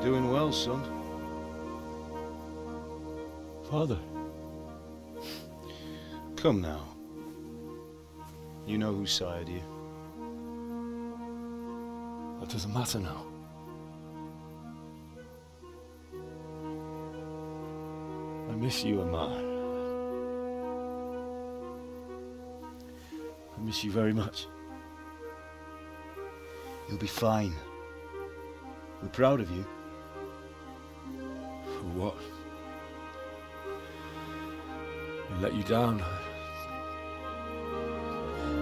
Doing well, son. Father. Come now. You know who sired you. That doesn't matter now. I miss you, Emma. I miss you very much. You'll be fine. We're proud of you. For what? I let you down.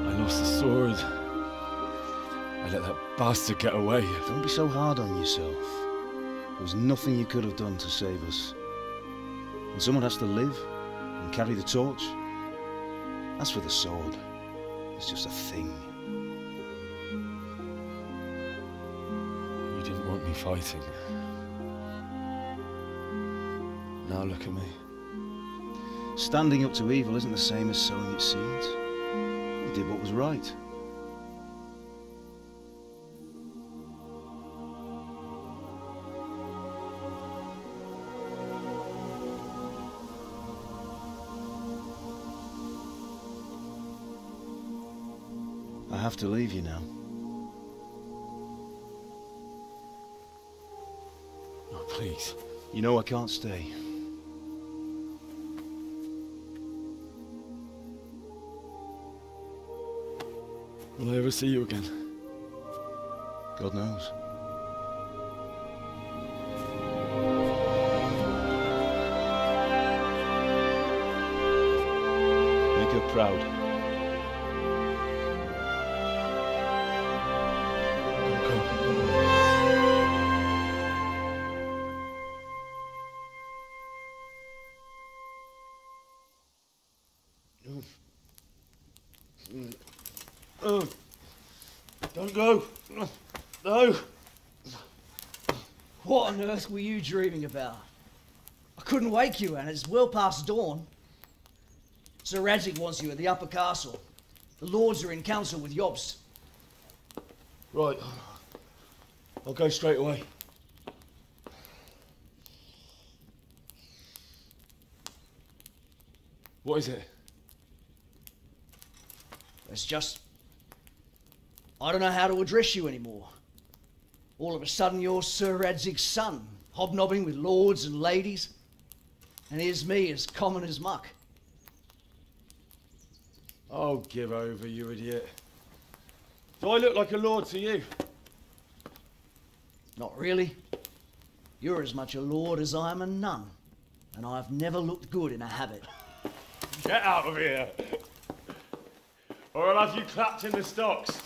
I lost the sword. I let that bastard get away. Don't be so hard on yourself. There was nothing you could have done to save us. And someone has to live and carry the torch. As for the sword, it's just a thing. You didn't want me fighting. Now look at me. Standing up to evil isn't the same as sowing its seeds. You did what was right. I have to leave you now. Oh, please. You know I can't stay. Will I ever see you again? God knows. Make her proud. Oh, don't go. No. What on earth were you dreaming about? I couldn't wake you, and it's well past dawn. Sir Radzig wants you at the upper castle. The lords are in council with Jobst. Right. I'll go straight away. What is it? It's just... I don't know how to address you anymore. All of a sudden you're Sir Radzig's son, hobnobbing with lords and ladies. And here's me, as common as muck. Oh, give over, you idiot. Do I look like a lord to you? Not really. You're as much a lord as I am a nun. And I've never looked good in a habit. Get out of here! Or I'll have you clapped in the stocks.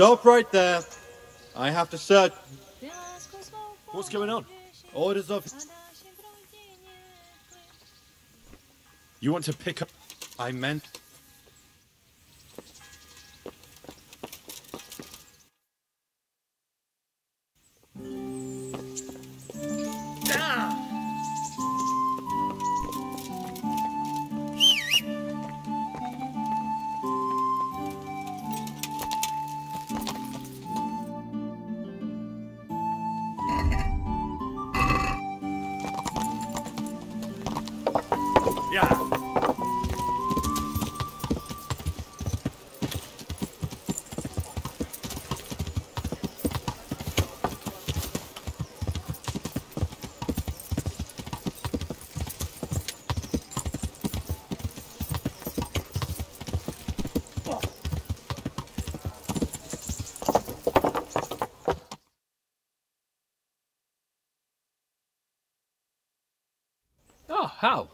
Stop right there. I have to search. What's going on? Orders of... You want to pick up... I meant... Yeah. Ah, Hal.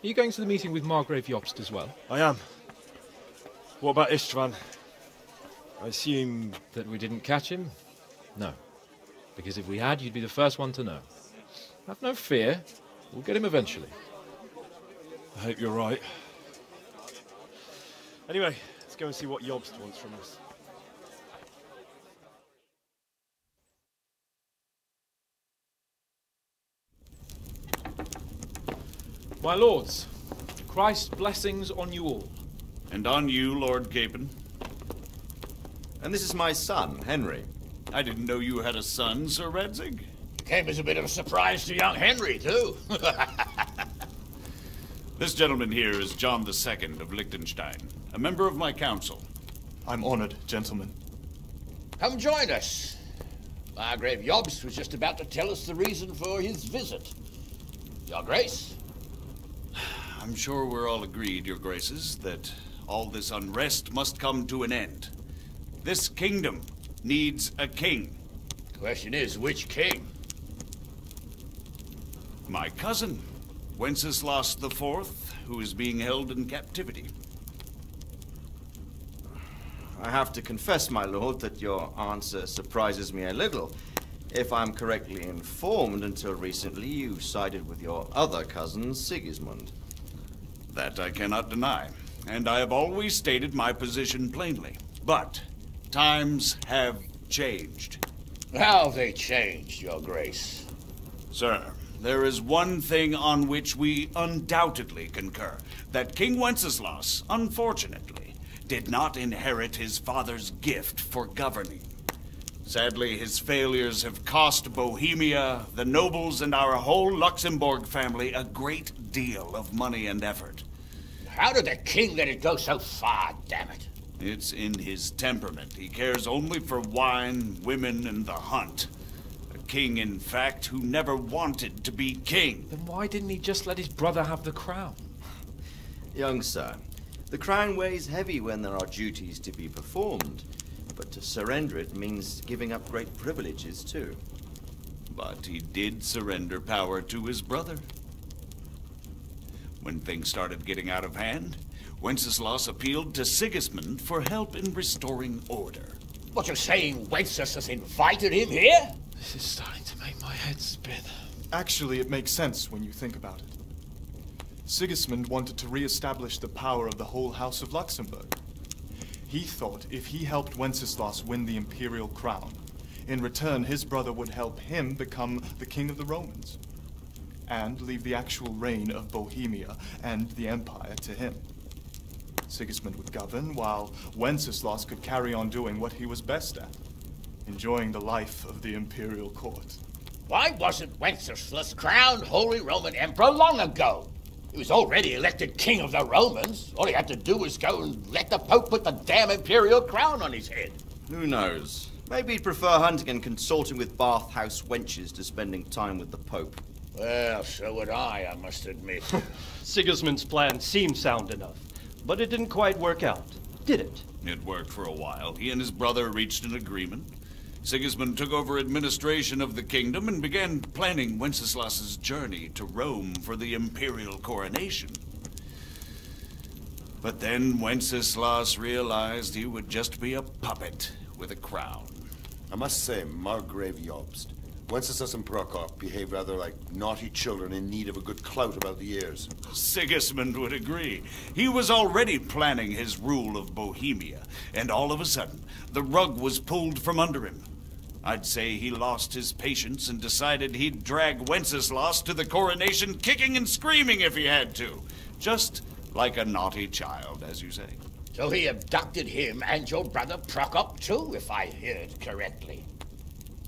Are you going to the meeting with Margrave Jobst as well? I am. What about Istvan? I assume... That we didn't catch him? No. Because if we had, you'd be the first one to know. Have no fear. We'll get him eventually. I hope you're right. Anyway, let's go and see what Jobst wants from us. My lords, Christ's blessings on you all. And on you, Lord Gapen. And this is my son, Henry. I didn't know you had a son, Sir Radzig. Came as a bit of a surprise to young Henry, too. This gentleman here is John II of Liechtenstein, a member of my council. I'm honored, gentlemen. Come join us. Margrave Jobst was just about to tell us the reason for his visit. Your Grace? I'm sure we're all agreed, Your Graces, that all this unrest must come to an end. This kingdom needs a king. The question is, which king? My cousin, Wenceslas IV, who is being held in captivity. I have to confess, my lord, that your answer surprises me a little. If I'm correctly informed, until recently you sided with your other cousin, Sigismund. That I cannot deny, and I have always stated my position plainly. But times have changed. How have they changed, Your Grace? Sir, there is one thing on which we undoubtedly concur. That King Wenceslas, unfortunately, did not inherit his father's gift for governing. Sadly, his failures have cost Bohemia, the nobles, and our whole Luxembourg family a great deal of money and effort. How did the king let it go so far, damn it? It's in his temperament. He cares only for wine, women, and the hunt. A king, in fact, who never wanted to be king. Then why didn't he just let his brother have the crown? Young sir, the crown weighs heavy when there are duties to be performed. But to surrender it means giving up great privileges, too. But he did surrender power to his brother. When things started getting out of hand, Wenceslas appealed to Sigismund for help in restoring order. What, you're saying Wenceslas invited him here? This is starting to make my head spin. Actually, it makes sense when you think about it. Sigismund wanted to re-establish the power of the whole House of Luxembourg. He thought if he helped Wenceslas win the imperial crown, in return his brother would help him become the king of the Romans, and leave the actual reign of Bohemia and the empire to him. Sigismund would govern, while Wenceslas could carry on doing what he was best at, enjoying the life of the imperial court. Why wasn't Wenceslas crowned Holy Roman Emperor long ago? He was already elected king of the Romans. All he had to do was go and let the Pope put the damn imperial crown on his head. Who knows? Maybe he'd prefer hunting and consorting with bathhouse wenches to spending time with the Pope. Well, so would I must admit. Sigismund's plan seemed sound enough, but it didn't quite work out, did it? It worked for a while. He and his brother reached an agreement. Sigismund took over administration of the kingdom and began planning Wenceslas's journey to Rome for the imperial coronation. But then Wenceslas realized he would just be a puppet with a crown. I must say, Margrave Jobst, Wenceslas and Prokop behave rather like naughty children in need of a good clout about the ears. Sigismund would agree. He was already planning his rule of Bohemia, and all of a sudden, the rug was pulled from under him. I'd say he lost his patience and decided he'd drag Wenceslas to the coronation kicking and screaming if he had to. Just like a naughty child, as you say. So he abducted him and your brother Prokop too, if I heard correctly.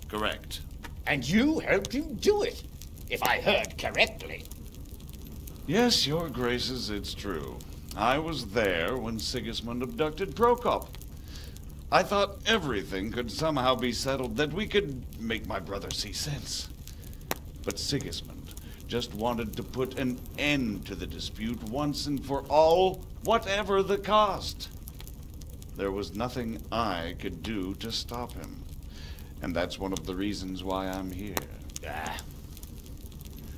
Correct. And you helped him do it, if I heard correctly. Yes, Your Graces, it's true. I was there when Sigismund abducted Prokop. I thought everything could somehow be settled, that we could make my brother see sense. But Sigismund just wanted to put an end to the dispute once and for all, whatever the cost. There was nothing I could do to stop him. And that's one of the reasons why I'm here.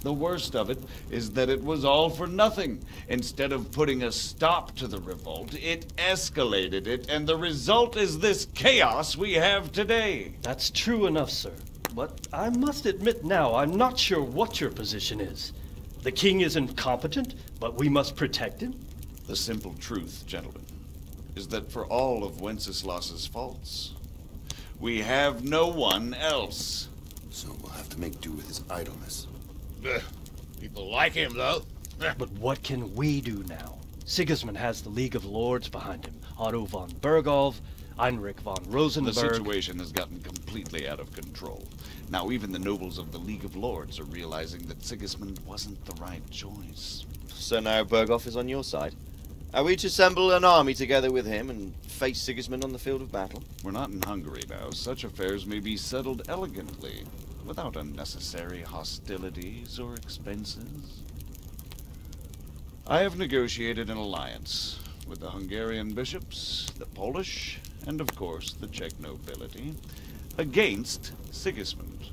The worst of it is that it was all for nothing. Instead of putting a stop to the revolt, it escalated it, and the result is this chaos we have today. That's true enough, sir. But I must admit now, I'm not sure what your position is. The king is incompetent, but we must protect him? The simple truth, gentlemen, is that for all of Wenceslas's faults, we have no one else. So we'll have to make do with his idleness. People like him, though. But what can we do now? Sigismund has the League of Lords behind him. Otto von Bergolf, Heinrich von Rosenberg. The situation has gotten completely out of control. Now even the nobles of the League of Lords are realizing that Sigismund wasn't the right choice. So now Bergolf is on your side. Are we to assemble an army together with him and face Sigismund on the field of battle? We're not in Hungary now. Such affairs may be settled elegantly, without unnecessary hostilities or expenses. I have negotiated an alliance with the Hungarian bishops, the Polish, and of course the Czech nobility, against Sigismund.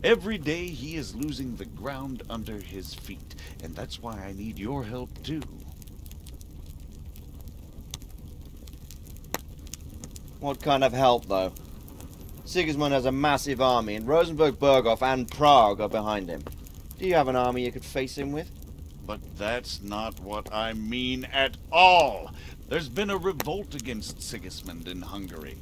Every day he is losing the ground under his feet, and that's why I need your help too. What kind of help, though? Sigismund has a massive army, and Rosenberg, Berghof, and Prague are behind him. Do you have an army you could face him with? But that's not what I mean at all. There's been a revolt against Sigismund in Hungary,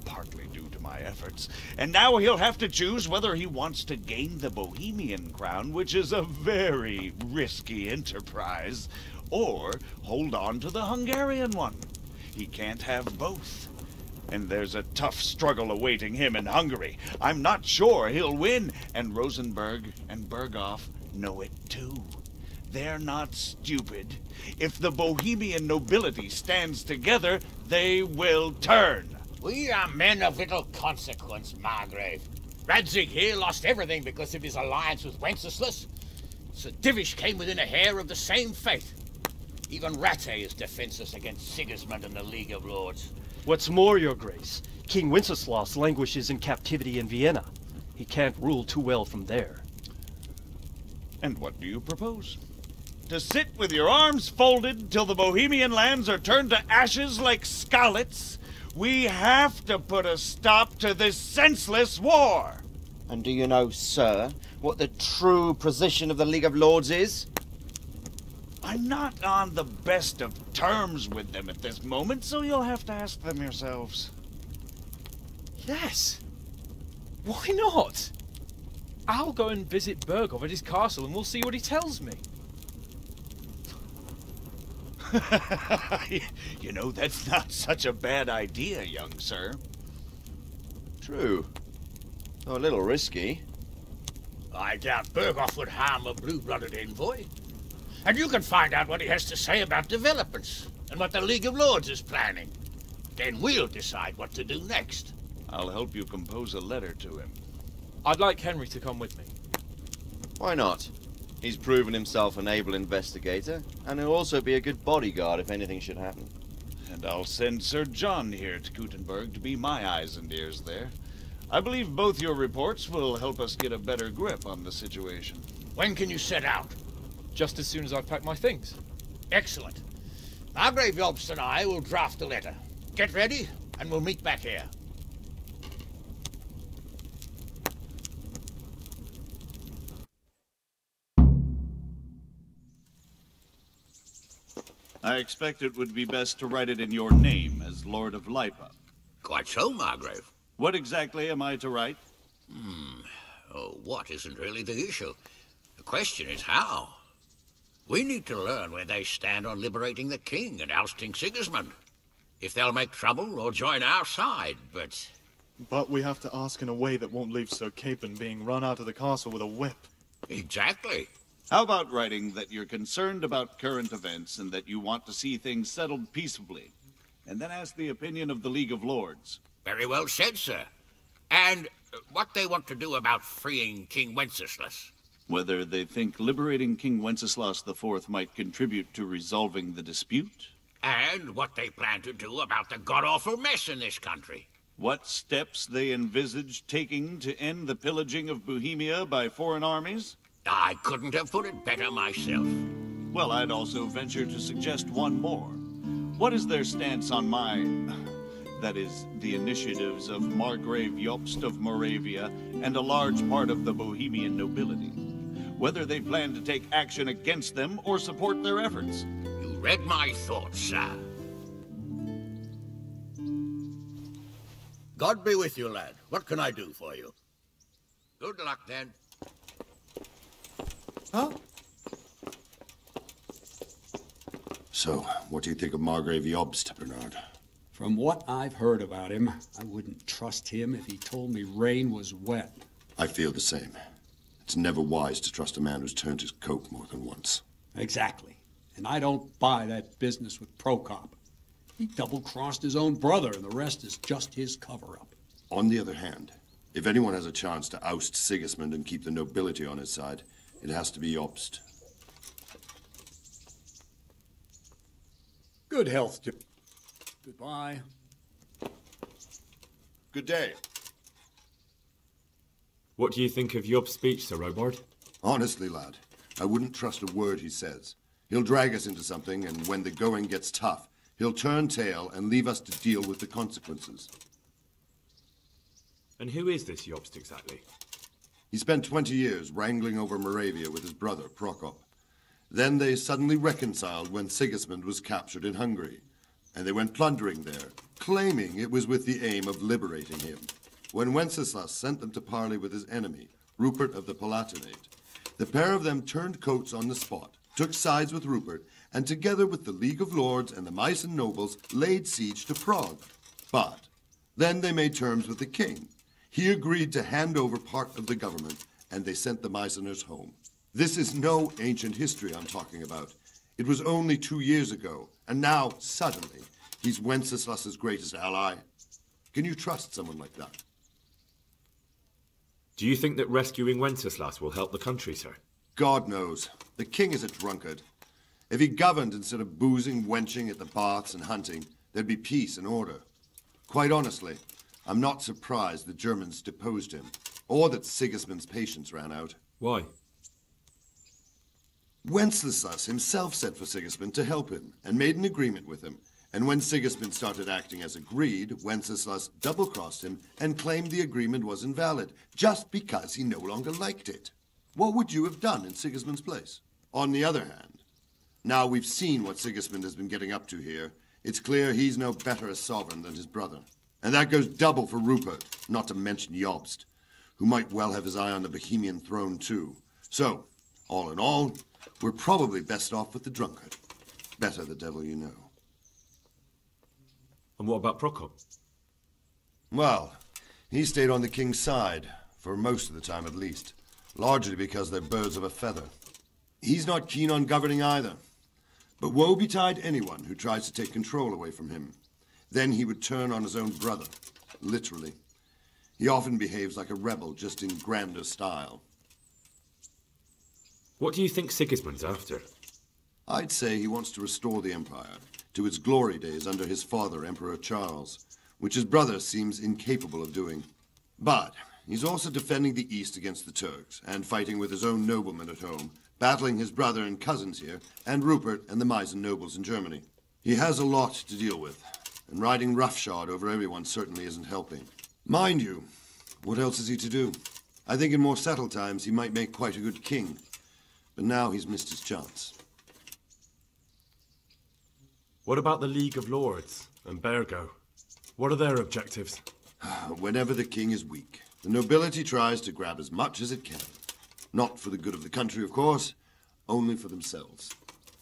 partly due to my efforts, and now he'll have to choose whether he wants to gain the Bohemian crown, which is a very risky enterprise, or hold on to the Hungarian one. He can't have both. And there's a tough struggle awaiting him in Hungary. I'm not sure he'll win, and Rosenberg and Berghof know it too. They're not stupid. If the Bohemian nobility stands together, they will turn. We are men of little consequence, Margrave. Radzig here lost everything because of his alliance with Wenceslas. Sir Divish came within a hair of the same fate. Even Rattay is defenseless against Sigismund and the League of Lords. What's more, Your Grace, King Wenceslas languishes in captivity in Vienna. He can't rule too well from there. And what do you propose? To sit with your arms folded till the Bohemian lands are turned to ashes like Skalitz? We have to put a stop to this senseless war! And do you know, sir, what the true position of the League of Lords is? I'm not on the best of terms with them at this moment, so you'll have to ask them yourselves. Yes. Why not? I'll go and visit Berghof at his castle and we'll see what he tells me. You know, that's not such a bad idea, young sir. True. Though a little risky. I doubt Berghof would harm a blue-blooded envoy. And you can find out what he has to say about developments and what the League of Lords is planning. Then we'll decide what to do next. I'll help you compose a letter to him. I'd like Henry to come with me. Why not? He's proven himself an able investigator, and he'll also be a good bodyguard if anything should happen. And I'll send Sir John here to Kuttenberg to be my eyes and ears there. I believe both your reports will help us get a better grip on the situation. When can you set out? Just as soon as I've packed my things. Excellent. Margrave Jobst and I will draft a letter. Get ready, and we'll meet back here. I expect it would be best to write it in your name as Lord of Lipa. Quite so, Margrave. What exactly am I to write? Oh, what isn't really the issue. The question is how. We need to learn where they stand on liberating the king and ousting Sigismund. If they'll make trouble or join our side, but... But we have to ask in a way that won't leave Sir Capon being run out of the castle with a whip. Exactly. How about writing that you're concerned about current events and that you want to see things settled peaceably? And then ask the opinion of the League of Lords. Very well said, sir. And what they want to do about freeing King Wenceslas. Whether they think liberating King Wenceslas IV might contribute to resolving the dispute. And what they plan to do about the god-awful mess in this country. What steps they envisage taking to end the pillaging of Bohemia by foreign armies. I couldn't have put it better myself. Well, I'd also venture to suggest one more. What is their stance on that is, the initiatives of Margrave Jobst of Moravia and a large part of the Bohemian nobility? Whether they plan to take action against them or support their efforts? You read my thoughts, sir. God be with you, lad. What can I do for you? Good luck, then. Huh? So, what do you think of Margrave Jobst, Bernard? From what I've heard about him, I wouldn't trust him if he told me rain was wet. I feel the same. It's never wise to trust a man who's turned his coat more than once. Exactly. And I don't buy that business with Prokop. He double-crossed his own brother, and the rest is just his cover-up. On the other hand, if anyone has a chance to oust Sigismund and keep the nobility on his side, it has to be Jobst. Good health, Goodbye. Good day. What do you think of Job's speech, Sir Robard? Honestly, lad, I wouldn't trust a word he says. He'll drag us into something, and when the going gets tough, he'll turn tail and leave us to deal with the consequences. And who is this Jobst exactly? He spent 20 years wrangling over Moravia with his brother, Prokop. Then they suddenly reconciled when Sigismund was captured in Hungary, and they went plundering there, claiming it was with the aim of liberating him. When Wenceslas sent them to parley with his enemy, Rupert of the Palatinate, the pair of them turned coats on the spot, took sides with Rupert, and together with the League of Lords and the Meissen nobles, laid siege to Prague. But then they made terms with the king. He agreed to hand over part of the government, and they sent the Meisseners home. This is no ancient history I'm talking about. It was only 2 years ago, and now, suddenly, he's Wenceslas's greatest ally. Can you trust someone like that? Do you think that rescuing Wenceslas will help the country, sir? God knows. The king is a drunkard. If he governed instead of boozing, wenching at the baths and hunting, there'd be peace and order. Quite honestly, I'm not surprised the Germans deposed him, or that Sigismund's patience ran out. Why? Wenceslas himself sent for Sigismund to help him, and made an agreement with him. And when Sigismund started acting as agreed, Wenceslas double-crossed him and claimed the agreement was invalid, just because he no longer liked it. What would you have done in Sigismund's place? On the other hand, now we've seen what Sigismund has been getting up to here, it's clear he's no better a sovereign than his brother. And that goes double for Rupert, not to mention Jobst, who might well have his eye on the Bohemian throne too. So, all in all, we're probably best off with the drunkard. Better the devil you know. And what about Prokop? Well, he stayed on the king's side, for most of the time at least, largely because they're birds of a feather. He's not keen on governing either, but woe betide anyone who tries to take control away from him. Then he would turn on his own brother, literally. He often behaves like a rebel, just in grander style. What do you think Sigismund's after? I'd say he wants to restore the empire to its glory days under his father, Emperor Charles, which his brother seems incapable of doing. But he's also defending the East against the Turks, and fighting with his own noblemen at home, battling his brother and cousins here, and Rupert and the Meissen nobles in Germany. He has a lot to deal with, and riding roughshod over everyone certainly isn't helping. Mind you, what else is he to do? I think in more settled times he might make quite a good king, but now he's missed his chance. What about the League of Lords and Bergo? What are their objectives? Whenever the king is weak, the nobility tries to grab as much as it can. Not for the good of the country, of course, only for themselves.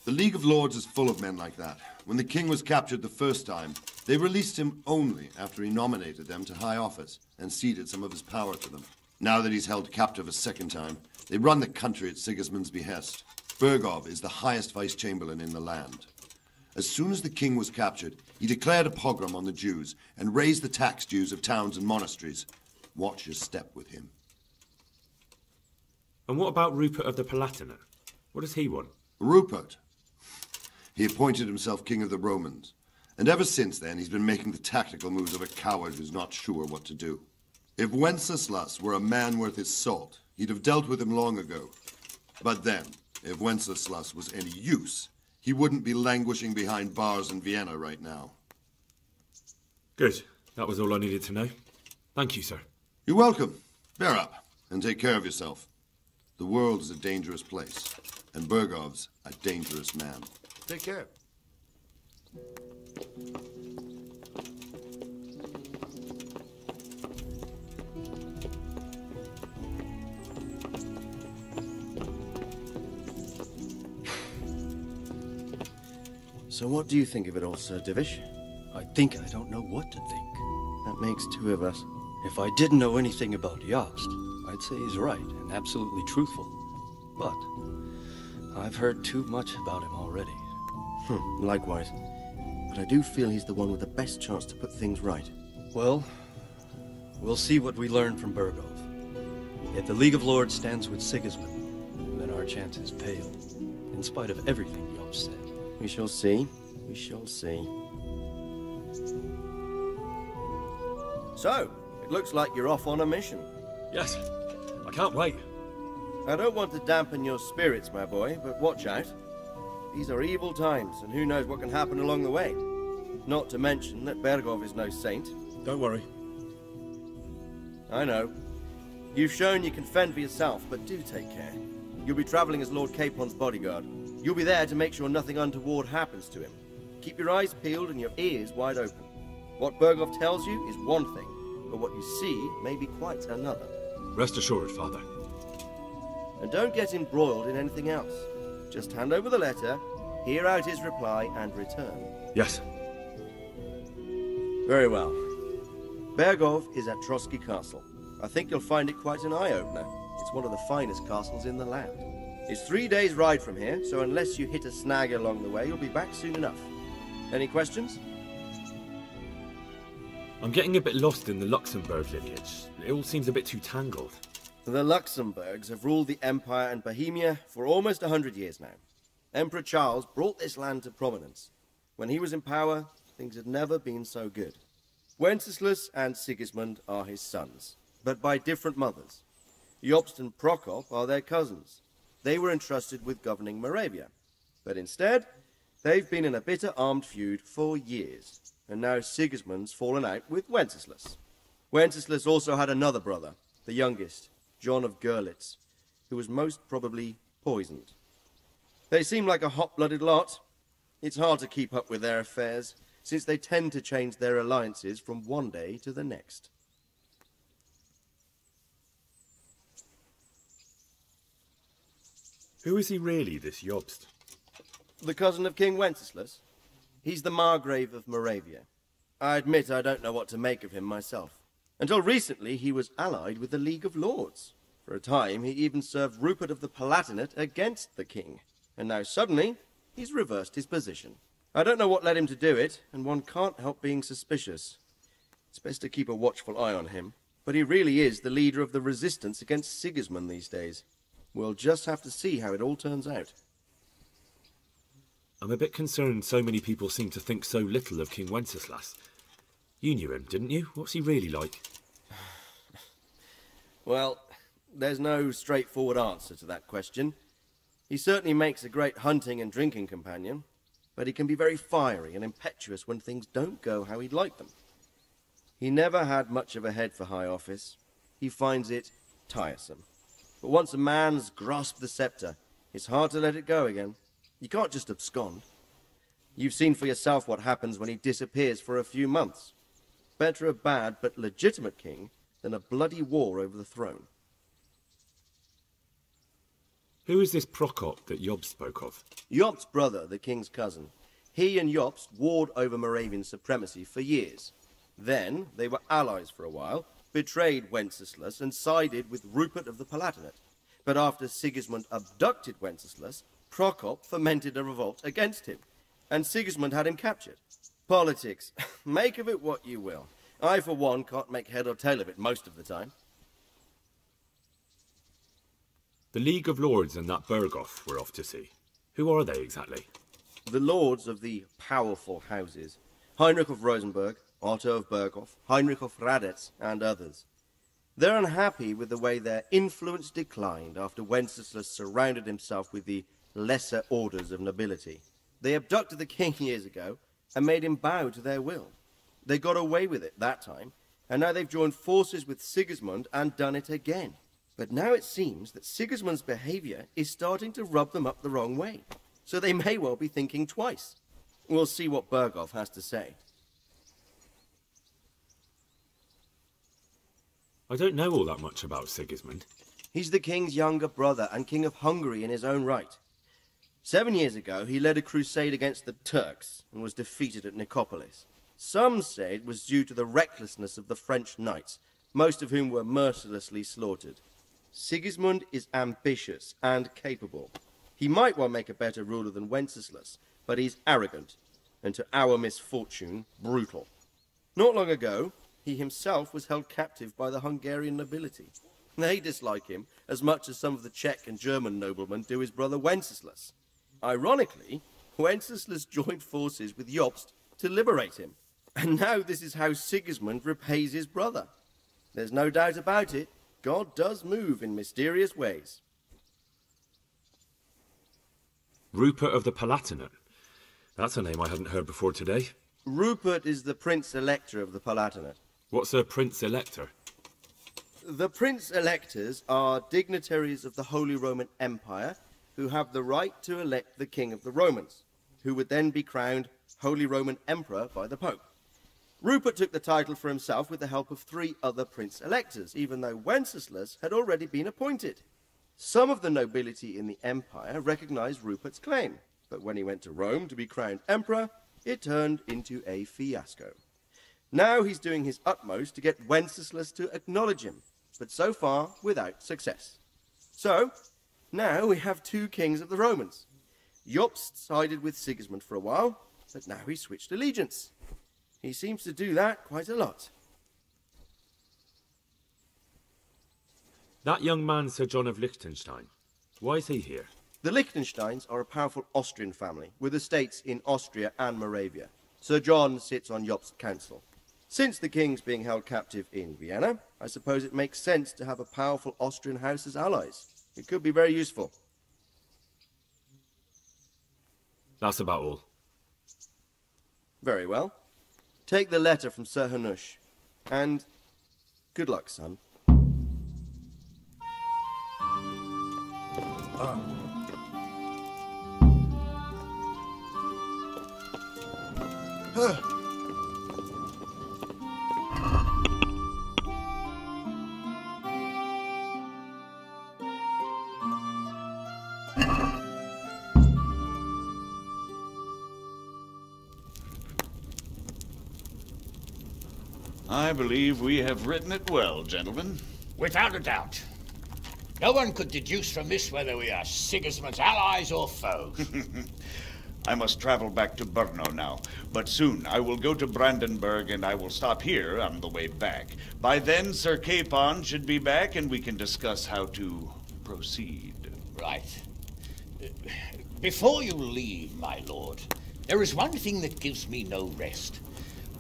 The League of Lords is full of men like that. When the king was captured the first time, they released him only after he nominated them to high office and ceded some of his power to them. Now that he's held captive a second time, they run the country at Sigismund's behest. Bergov is the highest vice-chamberlain in the land. As soon as the king was captured, he declared a pogrom on the Jews and raised the tax dues of towns and monasteries. Watch your step with him. And what about Rupert of the Palatinate? What does he want? Rupert? He appointed himself king of the Romans, and ever since then he's been making the tactical moves of a coward who's not sure what to do. If Wenceslas were a man worth his salt, he'd have dealt with him long ago. But then, if Wenceslas was any use, he wouldn't be languishing behind bars in Vienna right now. Good. That was all I needed to know. Thank you, sir. You're welcome. Bear up, and take care of yourself. The world is a dangerous place, and Bergov's a dangerous man. Take care. So what do you think of it all, Sir Divish? I think I don't know what to think. That makes two of us. If I didn't know anything about Jobst, I'd say he's right and absolutely truthful. But I've heard too much about him already. Likewise. But I do feel he's the one with the best chance to put things right. Well, we'll see what we learn from Bergov. If the League of Lords stands with Sigismund, then our chances pale, in spite of everything Jobst said. We shall see. We shall see. So, it looks like you're off on a mission. Yes. I can't wait. I don't want to dampen your spirits, my boy, but watch out. These are evil times, and who knows what can happen along the way. Not to mention that Bergov is no saint. Don't worry. I know. You've shown you can fend for yourself, but do take care. You'll be traveling as Lord Capon's bodyguard. You'll be there to make sure nothing untoward happens to him. Keep your eyes peeled and your ears wide open. What Bergov tells you is one thing, but what you see may be quite another. Rest assured, Father. And don't get embroiled in anything else. Just hand over the letter, hear out his reply, and return. Yes. Very well. Bergov is at Trotsky Castle. I think you'll find it quite an eye-opener. It's one of the finest castles in the land. It's 3 days' ride from here, so unless you hit a snag along the way, you'll be back soon enough. Any questions? I'm getting a bit lost in the Luxembourg lineage. It all seems a bit too tangled. The Luxembourgs have ruled the Empire and Bohemia for almost 100 years now. Emperor Charles brought this land to prominence. When he was in power, things had never been so good. Wenceslas and Sigismund are his sons, but by different mothers. Jobst and Prokop are their cousins. They were entrusted with governing Moravia. But instead, they've been in a bitter armed feud for years. And now Sigismund's fallen out with Wenceslas. Wenceslas also had another brother, the youngest, John of Görlitz, who was most probably poisoned. They seem like a hot-blooded lot. It's hard to keep up with their affairs, since they tend to change their alliances from one day to the next. Who is he really, this Jobst? The cousin of King Wenceslas. He's the Margrave of Moravia. I admit I don't know what to make of him myself. Until recently, he was allied with the League of Lords. For a time, he even served Rupert of the Palatinate against the king. And now suddenly, he's reversed his position. I don't know what led him to do it, and one can't help being suspicious. It's best to keep a watchful eye on him. But he really is the leader of the resistance against Sigismund these days. We'll just have to see how it all turns out. I'm a bit concerned so many people seem to think so little of King Wenceslas. You knew him, didn't you? What's he really like? Well, there's no straightforward answer to that question. He certainly makes a great hunting and drinking companion, but he can be very fiery and impetuous when things don't go how he'd like them. He never had much of a head for high office. He finds it tiresome. But once a man's grasped the scepter, it's hard to let it go again. You can't just abscond. You've seen for yourself what happens when he disappears for a few months. Better a bad but legitimate king than a bloody war over the throne. Who is this Prokop that Jobst spoke of? Jobst's brother, the king's cousin. He and Jobst warred over Moravian supremacy for years. Then they were allies for a while, betrayed Wenceslas and sided with Rupert of the Palatinate. But after Sigismund abducted Wenceslas, Prokop fomented a revolt against him, and Sigismund had him captured. Politics. Make of it what you will. I, for one, can't make head or tail of it most of the time. The League of Lords and that Bergov we're off to see. Who are they exactly? The lords of the powerful houses. Heinrich of Rosenberg, Otto of Berghof, Heinrich of Radetz, and others. They're unhappy with the way their influence declined after Wenceslas surrounded himself with the lesser orders of nobility. They abducted the king years ago and made him bow to their will. They got away with it that time, and now they've joined forces with Sigismund and done it again. But now it seems that Sigismund's behavior is starting to rub them up the wrong way, so they may well be thinking twice. We'll see what Berghoff has to say. I don't know all that much about Sigismund. He's the king's younger brother and king of Hungary in his own right. 7 years ago, he led a crusade against the Turks and was defeated at Nicopolis. Some say it was due to the recklessness of the French knights, most of whom were mercilessly slaughtered. Sigismund is ambitious and capable. He might well make a better ruler than Wenceslas, but he's arrogant, and to our misfortune, brutal. Not long ago, he himself was held captive by the Hungarian nobility. They dislike him as much as some of the Czech and German noblemen do his brother Wenceslas. Ironically, Wenceslas joined forces with Jobst to liberate him. And now this is how Sigismund repays his brother. There's no doubt about it, God does move in mysterious ways. Rupert of the Palatinate. That's a name I hadn't heard before today. Rupert is the Prince-Elector of the Palatinate. What's a Prince-Elector? The Prince-Electors are dignitaries of the Holy Roman Empire who have the right to elect the King of the Romans, who would then be crowned Holy Roman Emperor by the Pope. Rupert took the title for himself with the help of 3 other Prince-Electors, even though Wenceslas had already been appointed. Some of the nobility in the empire recognized Rupert's claim, but when he went to Rome to be crowned emperor, it turned into a fiasco. Now he's doing his utmost to get Wenceslas to acknowledge him, but so far without success. So, now we have 2 kings of the Romans. Jobst sided with Sigismund for a while, but now he's switched allegiance. He seems to do that quite a lot. That young man, Sir John of Liechtenstein. Why is he here? The Liechtensteins are a powerful Austrian family, with estates in Austria and Moravia. Sir John sits on Jobst's council. Since the king's being held captive in Vienna, I suppose it makes sense to have a powerful Austrian house as allies. It could be very useful. That's about all. Very well. Take the letter from Sir Hanush. And good luck, son. I believe we have written it well, gentlemen. Without a doubt. No one could deduce from this whether we are Sigismund's allies or foes. I must travel back to Brno now, but soon I will go to Brandenburg and I will stop here on the way back. By then, Sir Capon should be back and we can discuss how to proceed. Right. Before you leave, my lord, there is one thing that gives me no rest.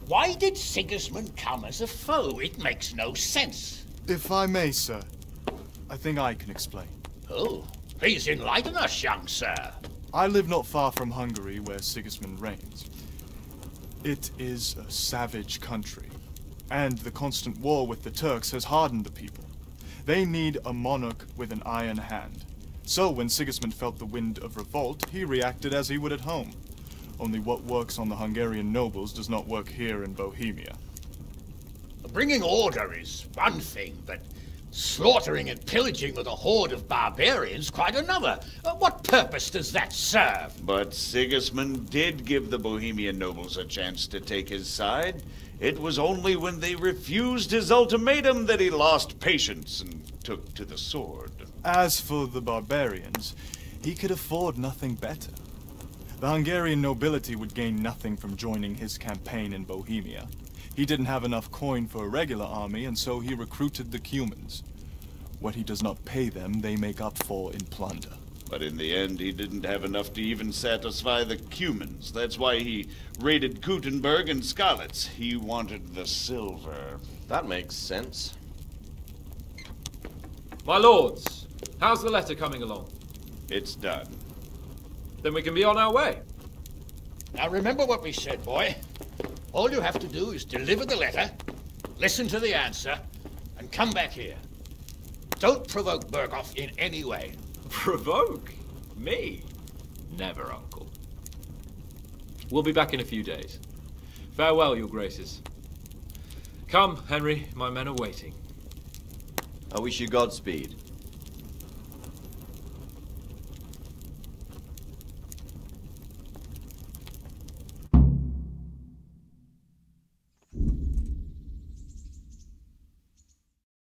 Why did Sigismund come as a foe? It makes no sense. If I may, sir, I think I can explain. Oh, please enlighten us, young sir. I live not far from Hungary, where Sigismund reigns. It is a savage country, and the constant war with the Turks has hardened the people. They need a monarch with an iron hand. So when Sigismund felt the wind of revolt, he reacted as he would at home. Only what works on the Hungarian nobles does not work here in Bohemia. Bringing order is one thing, but slaughtering and pillaging with a horde of barbarians quite another. What purpose does that serve? But Sigismund did give the Bohemian nobles a chance to take his side. It was only when they refused his ultimatum that he lost patience and took to the sword. As for the barbarians, he could afford nothing better. The Hungarian nobility would gain nothing from joining his campaign in Bohemia. He didn't have enough coin for a regular army, and so he recruited the Cumans. What he does not pay them, they make up for in plunder. But in the end, he didn't have enough to even satisfy the Cumans. That's why he raided Kuttenberg and Skalitz. He wanted the silver. That makes sense. My lords, how's the letter coming along? It's done. Then we can be on our way. Now remember what we said, boy. All you have to do is deliver the letter, listen to the answer, and come back here. Don't provoke Berghoff in any way. Provoke? Me? Never, Uncle. We'll be back in a few days. Farewell, your graces. Come, Henry, my men are waiting. I wish you Godspeed.